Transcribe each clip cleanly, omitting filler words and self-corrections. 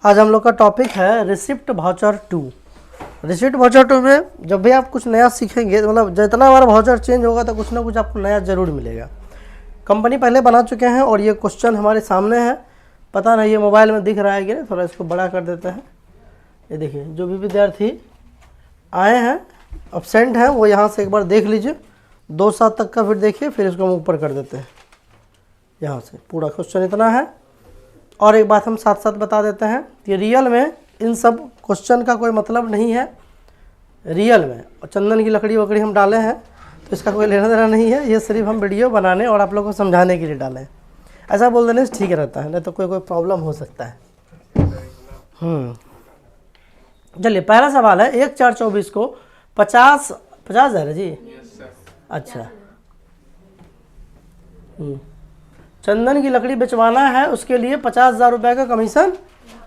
आज हम लोग का टॉपिक है रिसिप्ट वाउचर 2। रिसिप्ट वाउचर 2 में जब भी आप कुछ नया सीखेंगे, मतलब जितना बार वाउचर चेंज होगा तो कुछ ना कुछ आपको नया ज़रूर मिलेगा। कंपनी पहले बना चुके हैं और ये क्वेश्चन हमारे सामने है। पता नहीं ये मोबाइल में दिख रहा है कि नहीं, थोड़ा इसको बड़ा कर देते हैं। ये देखिए, जो भी विद्यार्थी आए हैं एब्सेंट हैं वो यहाँ से एक बार देख लीजिए, 2-7 तक का फिर देखिए, फिर इसको हम ऊपर कर देते हैं। यहाँ से पूरा क्वेश्चन इतना है। और एक बात हम साथ साथ बता देते हैं कि रियल में इन सब क्वेश्चन का कोई मतलब नहीं है। रियल में और चंदन की लकड़ी वकड़ी हम डाले हैं तो इसका कोई लेना देना नहीं है। ये सिर्फ हम वीडियो बनाने और आप लोगों को समझाने के लिए डाले हैं। ऐसा बोल देने से ठीक रहता है, नहीं तो कोई प्रॉब्लम हो सकता है। चलिए, पहला सवाल है 1/4/24 को 50 हज़ार है जी। अच्छा, चंदन की लकड़ी बेचवाना है, उसके लिए 50,000 रुपये का कमीशन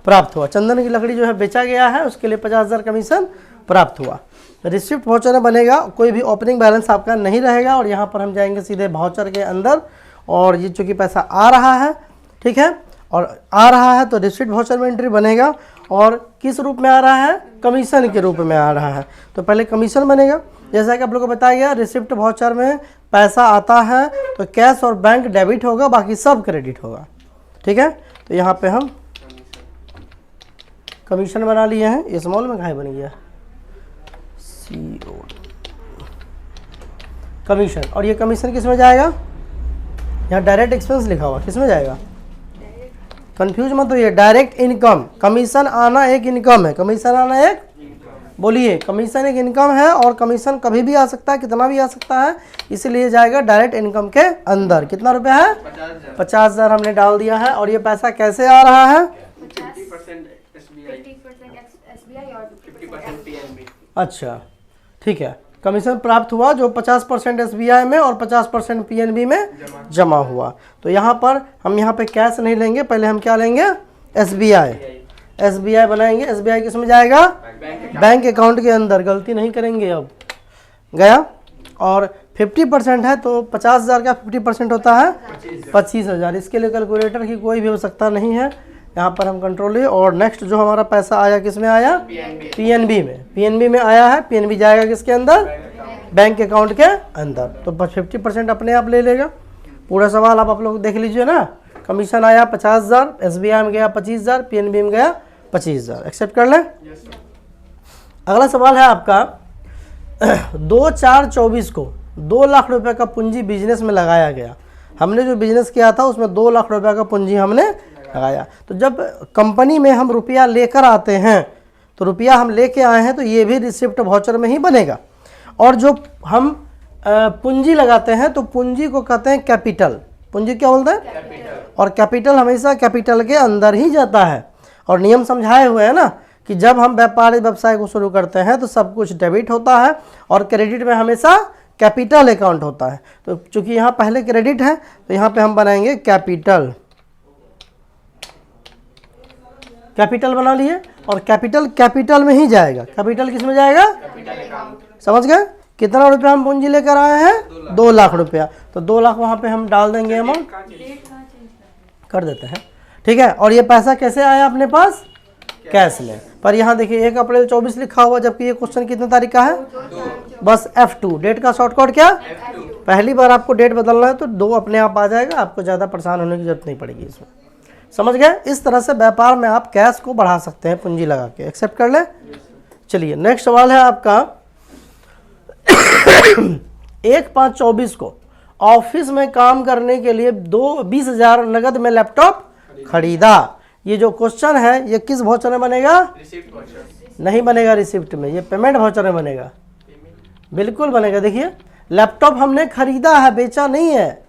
प्राप्त हुआ। चंदन की लकड़ी जो है बेचा गया है, उसके लिए 50,000 कमीशन प्राप्त हुआ। रिसिप्ट वाउचर बनेगा, कोई भी ओपनिंग बैलेंस आपका नहीं रहेगा। और यहाँ पर हम जाएंगे सीधे वाउचर के अंदर, और ये चूँकि पैसा आ रहा है, ठीक है, और आ रहा है तो रिसिप्ट वाउचर में एंट्री बनेगा। और किस रूप में आ रहा है? कमीशन के रूप में आ रहा है। तो पहले कमीशन बनेगा। जैसा कि आप लोगों को बताया गया, रिसिप्ट वाउचर में पैसा आता है तो कैश और बैंक डेबिट होगा, बाकी सब क्रेडिट होगा। ठीक है, तो यहाँ पे हम कमीशन बना लिए हैं। स्मॉल में कहाँ बन गया? CO commission. और ये कमीशन किस में जाएगा? यहाँ डायरेक्ट एक्सपेंस लिखा हुआ, किस में जाएगा? कंफ्यूज मत होइए, डायरेक्ट इनकम। कमीशन आना एक इनकम है। कमीशन आना एक, बोलिए, कमीशन एक इनकम है। और कमीशन कभी भी आ सकता है, कितना भी आ सकता है, इसलिए जाएगा डायरेक्ट इनकम के अंदर। कितना रुपया है? 50,000 हमने डाल दिया है। और ये पैसा कैसे आ रहा है? 50% SBI और 50% PNB। अच्छा, ठीक है। कमीशन प्राप्त हुआ जो 50% SBI में और 50% PNB में जमा हुआ। तो यहाँ पर हम यहाँ पे कैश नहीं लेंगे, पहले हम क्या लेंगे? SBI बनाएंगे। SBI किस में जाएगा? बैंक अकाउंट के अंदर। गलती नहीं करेंगे। अब गया। और 50% है तो 50,000 का 50% होता है 25,000। इसके लिए कैलकुलेटर की कोई भी आवश्यकता नहीं है। यहाँ पर हम कंट्रोल लिए। और नेक्स्ट जो हमारा पैसा आया किस में आया? PNB में। PNB में आया है। PNB जाएगा किसके अंदर? बैंक अकाउंट के अंदर। तो 50% अपने आप ले लेगा। पूरा सवाल आप लोग देख लीजिए ना। कमीशन आया 50,000, SBI में गया 25,000, PNB में गया 25,000। एक्सेप्ट कर लें। अगला सवाल है आपका 2/4/24 को 2 लाख रुपए का पूंजी बिजनेस में लगाया गया। हमने जो बिजनेस किया था उसमें 2 लाख रुपए का पूंजी हमने लगाया। तो जब कंपनी में हम रुपया लेकर आते हैं, तो रुपया हम लेके आए हैं तो ये भी रिसिप्ट वाउचर में ही बनेगा। और जो हम पूंजी लगाते हैं तो पूंजी को कहते हैं कैपिटल। पूंजी क्या बोलते हैं? कैपिटल। और कैपिटल हमेशा कैपिटल के अंदर ही जाता है। और नियम समझाए हुए हैं ना कि जब हम व्यापार व्यवसाय को शुरू करते हैं तो सब कुछ डेबिट होता है और क्रेडिट में हमेशा कैपिटल अकाउंट होता है। तो चूंकि यहाँ पहले क्रेडिट है तो यहाँ पे हम बनाएंगे कैपिटल। कैपिटल बना लिए। और कैपिटल में ही जाएगा। कैपिटल किस में जाएगा? समझ गए? कितना रुपया हम पूंजी लेकर आए हैं? 2 लाख रुपया। तो 2 लाख वहाँ पे हम डाल देंगे, अमाउंट कर देते हैं। ठीक है। और ये पैसा कैसे आया अपने पास? कैश में। पर यहाँ देखिए 1 अप्रैल 24 लिखा हुआ, जबकि ये क्वेश्चन कितने तारीख का है? बस F2। डेट का शॉर्टकट क्या? पहली बार आपको डेट बदलना है तो 2 अपने आप आ जाएगा। आपको ज़्यादा परेशान होने की जरूरत नहीं पड़ेगी इसमें। समझ गए? इस तरह से व्यापार में आप कैश को बढ़ा सकते हैं पूंजी लगा के। एक्सेप्ट कर ले। चलिए, नेक्स्ट सवाल है आपका 1/5/24 को ऑफिस में काम करने के लिए 20,000 नगद में लैपटॉप खरीदा। ये जो क्वेश्चन है ये किस वाउचर में बनेगा? रिसिप्ट वाउचर नहीं बनेगा रिसिप्ट में, ये पेमेंट वाउचर में बनेगा। बिल्कुल बनेगा। देखिए, लैपटॉप हमने खरीदा है, बेचा नहीं है।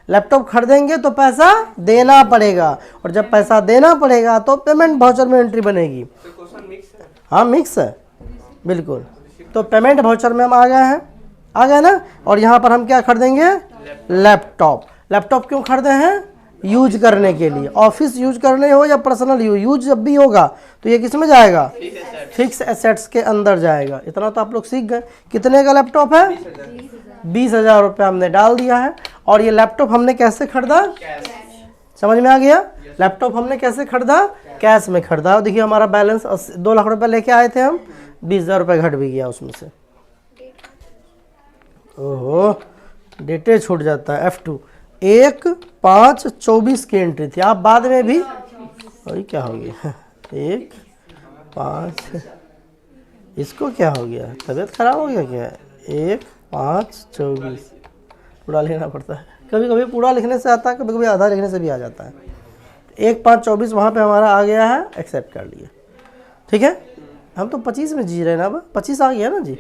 लैपटॉप खरीदेंगे तो पैसा देना पड़ेगा, और जब पैसा देना पड़ेगा तो पेमेंट वाउचर में एंट्री बनेगी। तो क्वेश्चन मिक्स है। हाँ, मिक्स है, बिल्कुल। तो पेमेंट वाउचर में हम आ गए हैं, आ गए ना। और यहाँ पर हम क्या खरीदेंगे? लैपटॉप। लैपटॉप क्यों खरीदे हैं? यूज करने के लिए। ऑफिस यूज करने हो या पर्सनल यूज जब भी होगा तो ये किस में जाएगा? फिक्स एसेट्स के अंदर जाएगा। इतना तो आप लोग सीख गए। कितने का लैपटॉप है? 20,000 रुपये हमने डाल दिया है। और ये लैपटॉप हमने कैसे खरीदा? समझ में आ गया? लैपटॉप हमने कैसे खरीदा? कैश में खरीदा। और देखिए हमारा बैलेंस 2 लाख रुपए लेके आए थे हम, 20,000 रुपये घट भी गया उसमें से। ओहो, डेटे छूट जाता है। F2 1/5/24 की एंट्री थी। आप बाद में भी वही क्या हो गया 1/5, इसको क्या हो गया, तबीयत खराब हो गया क्या? 1/5/24 पूरा लिखना पड़ता है। कभी कभी पूरा लिखने से आता है, कभी कभी आधा लिखने से भी आ जाता है। 1/5/24 वहाँ पे हमारा आ गया है, एक्सेप्ट कर लिए। ठीक है, हम तो 25 में जी रहे हैं ना। अब 25 आ गया ना जी,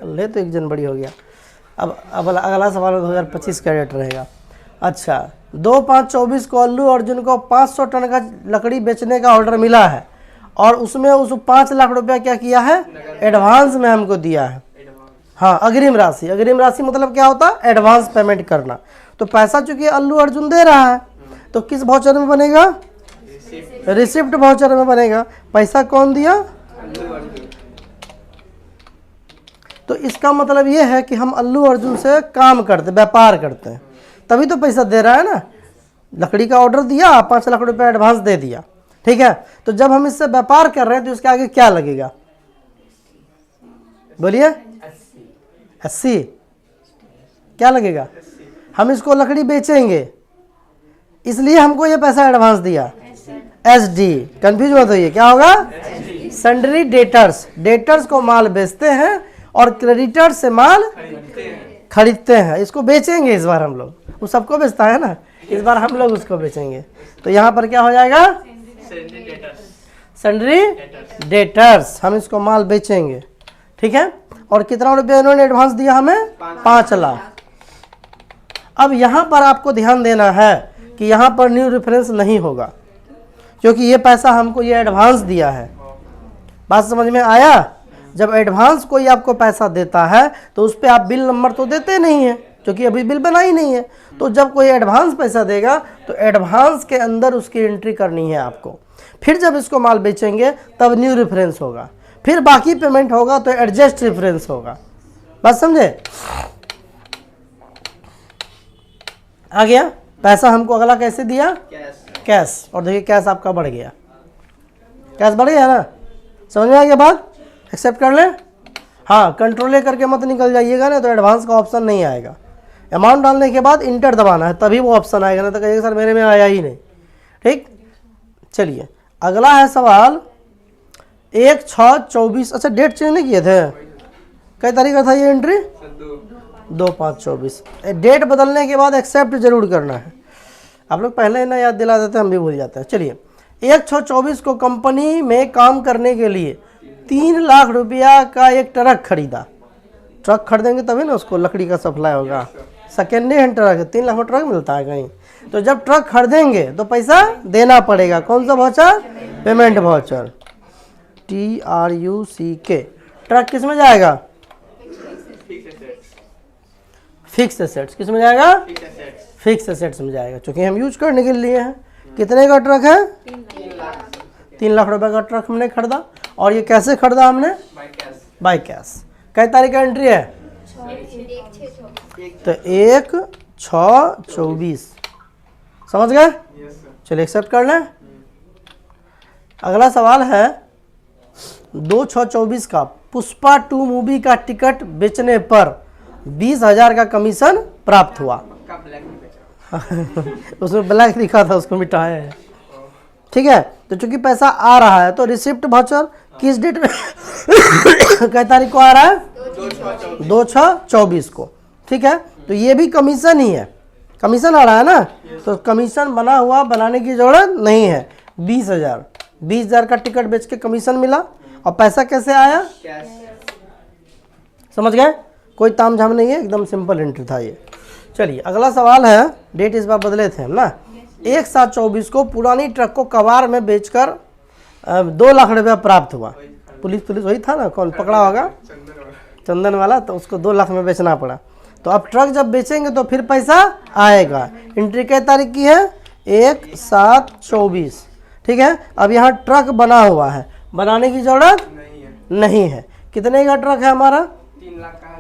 ले तो 1 जनवरी हो गया। अब अगला सवाल 2025 का रेट रहेगा। अच्छा, 2/5/24 को अल्लू अर्जुन को 500 टन का लकड़ी बेचने का ऑर्डर मिला है और उसमें उस 5 लाख रुपया क्या किया है? एडवांस में हमको दिया है। हाँ, अग्रिम राशि। अग्रिम राशि मतलब क्या होता है? एडवांस पेमेंट करना। तो पैसा चूंकि अल्लू अर्जुन दे रहा है तो किस वाउचर में बनेगा? रिसिप्ट वाउचर में बनेगा। पैसा कौन दिया? तो इसका मतलब ये है कि हम अल्लू अर्जुन से काम करते, व्यापार करते हैं, तभी तो पैसा दे रहा है ना। लकड़ी का ऑर्डर दिया, 5 लाख रुपए एडवांस दे दिया। ठीक है, तो जब हम इससे व्यापार कर रहे हैं तो इसके आगे क्या लगेगा? बोलिए। 80 क्या लगेगा? हम इसको लकड़ी बेचेंगे इसलिए हमको ये पैसा एडवांस दिया। SD, कंफ्यूज मत होइए, क्या होगा? Sundry debtors. डेटर्स को माल बेचते हैं और क्रेडिटर्स से माल खरीदते हैं। इसको बेचेंगे इस बार हम लोग, वो सबको बेचता है ना, इस बार हम लोग उसको बेचेंगे। तो यहाँ पर क्या हो जाएगा? Sundry debtors. हम इसको माल बेचेंगे। ठीक है, और कितना रुपया इन्होंने एडवांस दिया हमें? 5 लाख। अब यहाँ पर आपको ध्यान देना है कि यहाँ पर न्यू रेफरेंस नहीं होगा क्योंकि ये पैसा हमको ये एडवांस दिया है। बात समझ में आया? जब एडवांस कोई आपको पैसा देता है तो उस पर आप बिल नंबर तो देते नहीं है क्योंकि अभी बिल बना ही नहीं है। तो जब कोई एडवांस पैसा देगा तो एडवांस के अंदर उसकी एंट्री करनी है आपको। फिर जब इसको माल बेचेंगे तब न्यू रेफरेंस होगा, फिर बाकी पेमेंट होगा तो एडजस्ट रेफरेंस होगा। बात समझे? आ गया? पैसा हमको अगला कैसे दिया? कैश। और देखिए कैश आपका बढ़ गया। कैश बढ़ गया ना? समझ में आ गया बात? एक्सेप्ट कर ले। हाँ, कंट्रोल करके मत निकल जाइएगा ना तो एडवांस का ऑप्शन नहीं आएगा। अमाउंट डालने के बाद इंटर दबाना है तभी वो ऑप्शन आएगा, ना तो कहिएगा सर मेरे में आया ही नहीं। ठीक, चलिए अगला है सवाल 1/6/24। अच्छा, डेट चेंज नहीं किए थे? कई तारीख का था ये एंट्री? 2/5/24। डेट बदलने के बाद एक्सेप्ट जरूर करना है। आप लोग पहले ना याद दिला देते हैं, हम भी भूल जाते हैं। चलिए, 1/6/24 को कंपनी में काम करने के लिए 3 लाख रुपया का एक ट्रक खरीदा। ट्रक खरीदेंगे तभी ना उसको लकड़ी का सप्लाई होगा। सेकेंड हैंड ट्रक, 3 लाख में ट्रक मिलता है कहीं? तो जब ट्रक खरीदेंगे तो पैसा देना पड़ेगा। कौन सा voucher? Payment voucher, TRUCK। Truck किस में जाएगा? Fix assets. किस में जाएगा? फिक्स एसेट्स में जाएगा, क्योंकि हम यूज करने के लिए हैं। कितने का ट्रक है? 3 लाख रुपए का ट्रक हमने खरीदा। और ये कैसे खरीदा हमने? By cash. कई तारीख का एंट्री है? तो 1/6/24। समझ गए? चलिए एक्सेप्ट कर लें। अगला सवाल है 2/6/24 का पुष्पा 2 मूवी का टिकट बेचने पर 20,000 का कमीशन प्राप्त हुआ। उसमें ब्लैक लिखा था, उसको मिटाया है। ठीक है, तो चूंकि पैसा आ रहा है तो रिसिप्ट वाउचर किस डेट में कई तारीख को आ रहा है? 2/6/24 को। ठीक है, तो ये भी कमीशन ही है, कमीशन आ रहा है ना, तो कमीशन बना हुआ बनाने की जरूरत नहीं है। 20,000 का टिकट बेच के कमीशन मिला। और पैसा कैसे आया? समझ गए? कोई तामझाम नहीं है, एकदम सिंपल एंट्री था ये। चलिए अगला सवाल है, डेट इस बार बदले थे हम ना। 1/7/24 को पुरानी ट्रक को कबाड़ में बेचकर 2 लाख रुपया प्राप्त हुआ। पुलिस वही था ना, कौन पकड़ा होगा? चंदन वाला। तो उसको 2 लाख में बेचना पड़ा। तो अब ट्रक जब बेचेंगे तो फिर पैसा आएगा। एंट्री कै तारीख की है? 1/7/24। ठीक है, अब यहाँ ट्रक बना हुआ है, बनाने की जरूरत नहीं है। कितने का ट्रक है हमारा?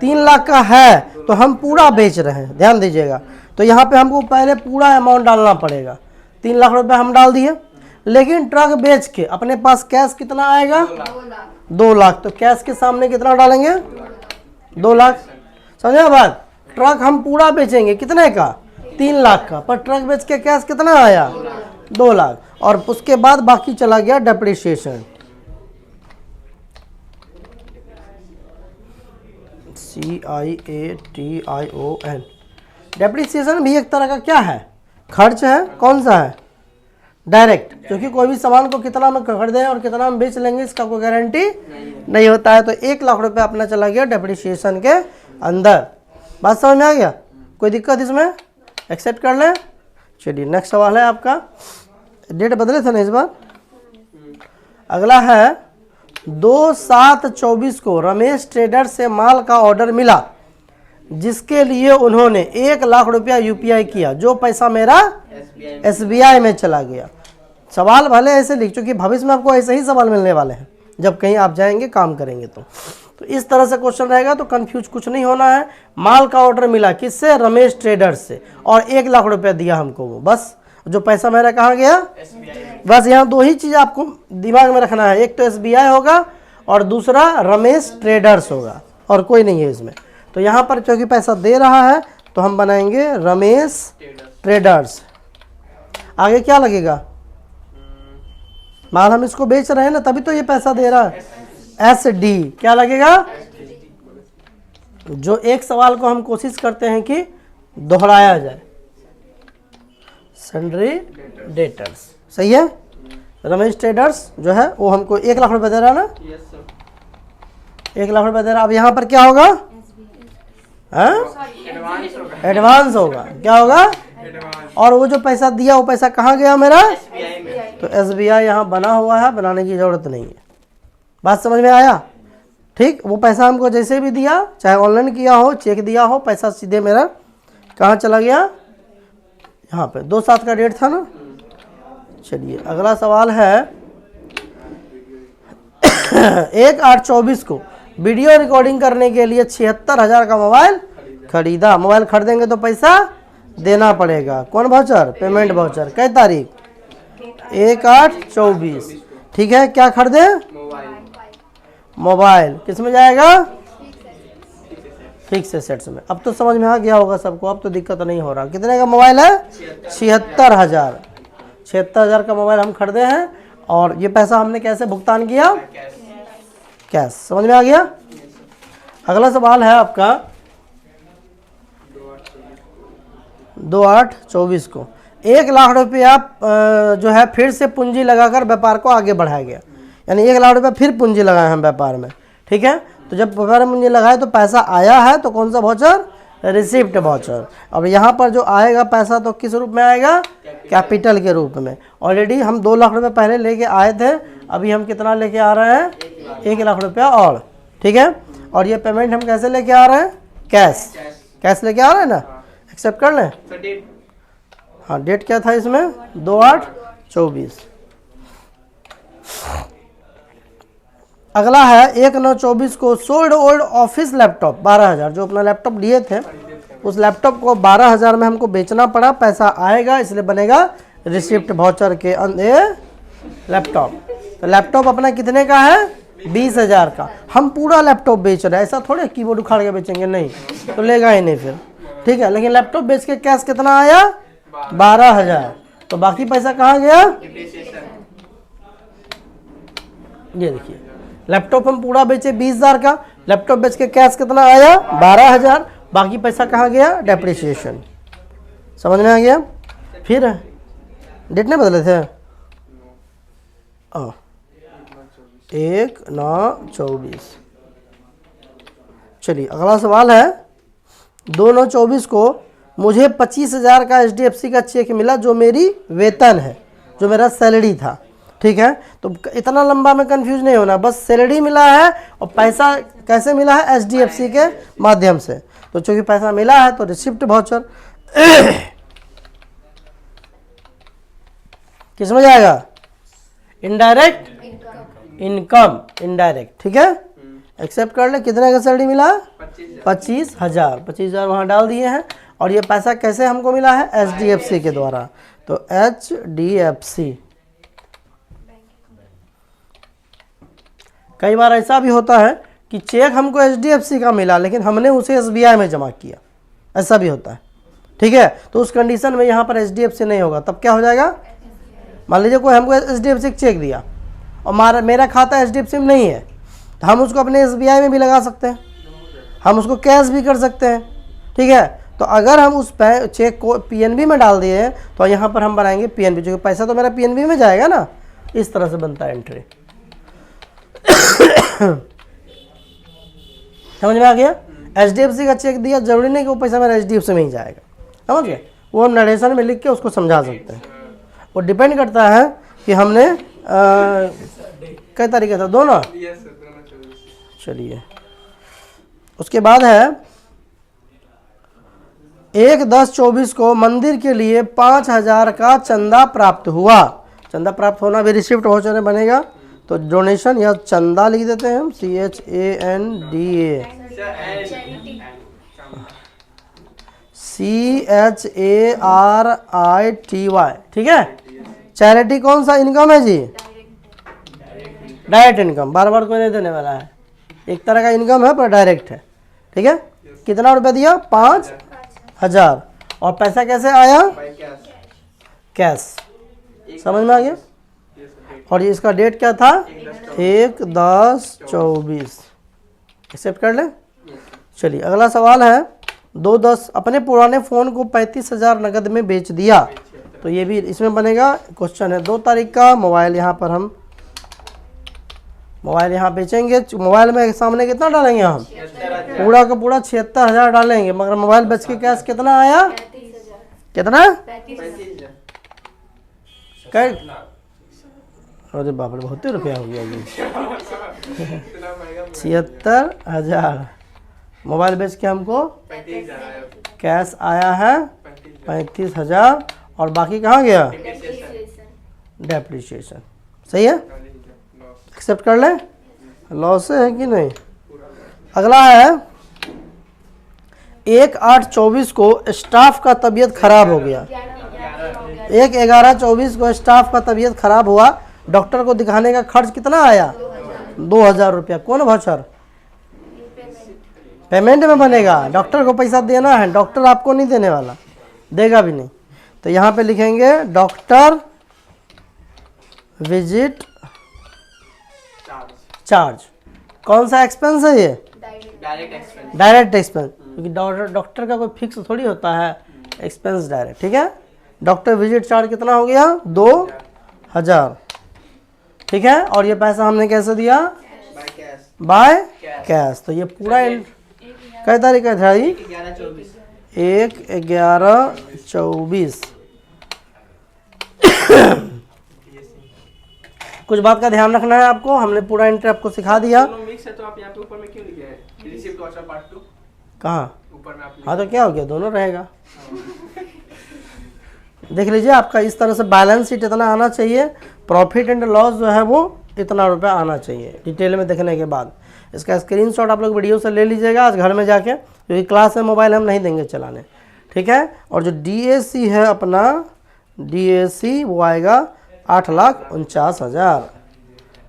3 लाख का है। तो हम पूरा बेच रहे हैं, ध्यान दीजिएगा। तो यहाँ पे हमको पहले पूरा अमाउंट डालना पड़ेगा। 3 लाख रुपए हम डाल दिए, लेकिन ट्रक बेच के अपने पास कैश कितना आएगा? 2 लाख। तो कैश के सामने कितना डालेंगे? 2 लाख। समझे बात? ट्रक हम पूरा बेचेंगे कितने का? 3 लाख का, पर ट्रक बेच के कैश कितना आया? 2 लाख। और उसके बाद बाकी चला गया डेप्रिसिएशन। CIATION। डेप्रिसिएशन भी एक तरह का क्या है? खर्च है। कौन सा है? डायरेक्ट, क्योंकि कोई भी सामान को कितना में खरीदें और कितना में बेच लेंगे इसका कोई गारंटी नहीं होता है। तो 1 लाख रुपए अपना चला गया डेप्रिसिएशन के अंदर। बात समझ में आ गया? कोई दिक्कत इसमें? एक्सेप्ट कर लें। चलिए नेक्स्ट सवाल है आपका, डेट बदले थे ना इस बार। अगला है 2/7/24 को रमेश ट्रेडर से माल का ऑर्डर मिला जिसके लिए उन्होंने 1 लाख रुपया UPI किया, जो पैसा मेरा SBI में चला गया। सवाल भले ऐसे लिख, चूंकि भविष्य में आपको ऐसे ही सवाल मिलने वाले हैं जब कहीं आप जाएंगे काम करेंगे तो इस तरह से क्वेश्चन रहेगा। तो कंफ्यूज कुछ नहीं होना है। माल का ऑर्डर मिला किससे? रमेश ट्रेडर से, और 1 लाख रुपया दिया हमको वो, बस। जो पैसा मेरा कहाँ गया? बस यहाँ 2 ही चीज़ आपको दिमाग में रखना है, एक तो SBI होगा और दूसरा रमेश ट्रेडर्स होगा, और कोई नहीं है इसमें। तो यहाँ पर क्योंकि पैसा दे रहा है तो हम बनाएंगे रमेश ट्रेडर्स। आगे क्या लगेगा? माल हम इसको बेच रहे हैं ना, तभी तो ये पैसा दे रहा है। SD क्या लगेगा? जो एक सवाल को हम कोशिश करते हैं कि दोहराया जाए, सन्ड्री डेटर्स। सही है? रमेश ट्रेडर्स जो है वो हमको 1 लाख रुपए दे रहा है ना? 1 लाख रुपए दे रहा है। अब यहाँ पर क्या होगा? एडवांस होगा। क्या होगा? और वो जो पैसा दिया वो पैसा कहाँ गया मेरा? तो SBI यहाँ बना हुआ है, बनाने की जरूरत नहीं है। बात समझ में आया? ठीक। वो पैसा हमको जैसे भी दिया, चाहे ऑनलाइन किया हो, चेक दिया हो, पैसा सीधे मेरा कहाँ चला गया? यहाँ पे 2/7 का डेट था ना। चलिए अगला सवाल है 1/8/24 को वीडियो रिकॉर्डिंग करने के लिए 76,000 का मोबाइल खरीदा। मोबाइल खरीदेंगे तो पैसा देना पड़ेगा। कौन वाउचर? Payment voucher. कै तारीख? 1/8/24। ठीक है। क्या खरीदे? मोबाइल। किस में जाएगा? फिक्स एसेट्स में। अब तो समझ में आ गया होगा सबको, अब तो दिक्कत नहीं हो रहा। कितने का मोबाइल है? 76,000। 76,000 का मोबाइल हम खरीदे हैं, और ये पैसा हमने कैसे भुगतान किया? कैश। समझ में आ गया? अगला सवाल है आपका 2/8/24 को 1 लाख रुपया जो है फिर से पूंजी लगाकर व्यापार को आगे बढ़ाया गया। यानी 1 लाख रुपया फिर पूंजी लगाए हम व्यापार में। ठीक है। तो जब व्यापार में पूंजी लगाए तो पैसा आया है, तो कौन सा वाउचर? Receipt voucher. अब यहाँ पर जो आएगा पैसा तो किस रूप में आएगा? कैपिटल के रूप में। ऑलरेडी हम 2 लाख रुपए पहले लेके आए थे, अभी हम कितना लेके आ रहे हैं? 1 लाख रुपया और। ठीक है। और ये पेमेंट हम कैसे लेके आ रहे हैं? कैश। कैश लेके आ रहे हैं ना? एक्सेप्ट कर लें। हाँ, डेट क्या था इसमें? 2/8/24। अगला है 1/9/24 को सोल्ड ओल्ड ऑफिस लैपटॉप 12,000। जो अपना लैपटॉप लिए थे उस लैपटॉप को 12,000 में हमको बेचना पड़ा। पैसा आएगा, इसलिए बनेगा रिसिप्ट वाउचर के अंदर लैपटॉप। तो लैपटॉप अपना कितने का है? 20,000 का। हम पूरा लैपटॉप बेच रहे हैं, ऐसा थोड़े कीबोर्ड उखाड़ के बेचेंगे, नहीं तो लेगा ही नहीं फिर। ठीक है। लेकिन लैपटॉप बेच के कैश कितना आया? 12,000। तो बाकी पैसा कहाँ गया? ये देखिए, लैपटॉप हम पूरा बेचे 20,000 का, लैपटॉप बेच के कैश कितना आया? 12,000। बाकी पैसा कहाँ गया? डेप्रिसिएशन। समझ में आ गया? फिर डेट नहीं बदले थे? 1/9/24। चलिए अगला सवाल है 2/9/24 को मुझे 25,000 का HDFC का चेक मिला, जो मेरी वेतन है, जो मेरा सैलरी था। ठीक है। तो इतना लंबा में कंफ्यूज नहीं होना, बस सैलरी मिला है और पैसा कैसे मिला है? HDFC के माध्यम से। तो चूंकि पैसा मिला है तो रिसिप्ट वाउचर किस में जाएगा? Indirect income. इनडायरेक्ट। ठीक है। एक्सेप्ट कर ले। कितने का सैलरी मिला? 25,000। 25,000 वहाँ डाल दिए हैं। और ये पैसा कैसे हमको मिला है? HDFC के द्वारा। तो तो HDFC। कई बार ऐसा भी होता है कि चेक हमको HDFC का मिला लेकिन हमने उसे SBI में जमा किया, ऐसा भी होता है। ठीक है, तो उस कंडीशन में यहाँ पर HDFC नहीं होगा, तब क्या हो जाएगा? मान लीजिए कोई हमको HDFC का चेक दिया और मेरा खाता HDFC में नहीं है, तो हम उसको अपने SBI में भी लगा सकते हैं, हम उसको कैश भी कर सकते हैं। ठीक है, तो अगर हम उस चेक को PNB में डाल दिए तो यहाँ पर हम बनाएंगे PNB, जो पैसा तो मेरा PNB में जाएगा ना। इस तरह से बनता है एंट्री। समझ में आ गया? HDFC का चेक दिया, जरूरी नहीं कि वो पैसा मेरा HDFC में ही जाएगा, समझ गए? वो हम नरेशन में लिख के उसको समझा सकते हैं। वो डिपेंड करता है कि हमने कई तरीके से दोनों। Yes sir, दोनों चौबीस। चलिए, उसके बाद है 1/10/24 को मंदिर के लिए 5000 का चंदा प्राप्त हुआ। चंदा प्राप्त होना भी रिसिप्ट वाउचर में बनेगा, तो डोनेशन या चंदा लिख देते हैं हम, CHANDA, CHARITY। ठीक है, चैरिटी कौन सा इनकम है जी? डायरेक्ट इनकम, बार बार कोई नहीं देने वाला है, एक तरह का इनकम है पर डायरेक्ट है। ठीक है, कितना रुपया दिया? 5000। और पैसा कैसे आया? By cash। कैश। समझ में आ गया? Yes sir, और इसका डेट क्या था? 1/10/24। एक्सेप्ट कर ले। चलिए, अगला सवाल है 2/10 अपने पुराने फ़ोन को 35,000 नकद में बेच दिया, तो ये भी इसमें बनेगा। क्वेश्चन है 2 तारीख का, मोबाइल यहाँ पर हम मोबाइल यहाँ बेचेंगे। मोबाइल में सामने कितना डालेंगे हम? पूरा का पूरा 76,000 डालेंगे, मगर मोबाइल बेच के कैश कितना आया? कितना? 35,000। अरे बाप रे, बहुत ही रुपया हो गया जी। इतना महंगा 76,000 मोबाइल बेच के हमको 35,000 आया। कैश आया है 35,000, और बाकी कहाँ गया? डेप्रिसिएशन। सही है, एक्सेप्ट कर ले। लॉस है कि नहीं? अगला है 1/8/24 को स्टाफ का तबीयत खराब हो गया। 1/11/24 को स्टाफ का तबीयत खराब हुआ, डॉक्टर को दिखाने का खर्च कितना आया? 2000 रुपया। कौन वाउचर? पेमेंट में बनेगा, डॉक्टर को पैसा देना है, डॉक्टर आपको नहीं देने वाला, देगा भी नहीं। तो यहाँ पे लिखेंगे डॉक्टर विजिट चार्ज। कौन सा एक्सपेंस है ये? Direct expense. डायरेक्ट एक्सपेंस, क्योंकि डॉक्टर का कोई फिक्स थोड़ी होता है एक्सपेंस डायरेक्ट। ठीक है, डॉक्टर विजिट चार्ज कितना हो गया? 2000। ठीक है, और ये पैसा हमने कैसे दिया? By cash. By cash. तो ये पूरा कई तारीख का था? 1/11/24। 1/11/24। कुछ बात का ध्यान रखना है आपको, हमने पूरा एंट्री आपको सिखा दिया। दोनों मिक्स है, तो आप यहाँ पे ऊपर में क्यों लिखे हैं? रिसिप्ट वाउचर पार्ट 2 कहाँ? ऊपर में आप हाँ, तो क्या हो गया, दोनों रहेगा। देख लीजिए, आपका इस तरह से बैलेंस शीट इतना आना चाहिए, प्रॉफिट एंड लॉस जो है वो इतना रुपया आना चाहिए डिटेल में देखने के बाद। इसका स्क्रीनशॉट आप लोग वीडियो से ले लीजिएगा आज घर में जाके, क्योंकि क्लास में मोबाइल हम नहीं देंगे चलाने। ठीक है, और जो DAC है अपना, DAC वो आएगा 8,49,000।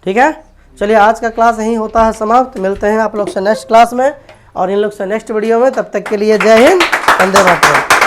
ठीक है, चलिए आज का क्लास यहीं होता है समाप्त। मिलते हैं आप लोग से नेक्स्ट क्लास में और इन लोग से नेक्स्ट वीडियो में। तब तक के लिए जय हिंद, वंदे मातरम।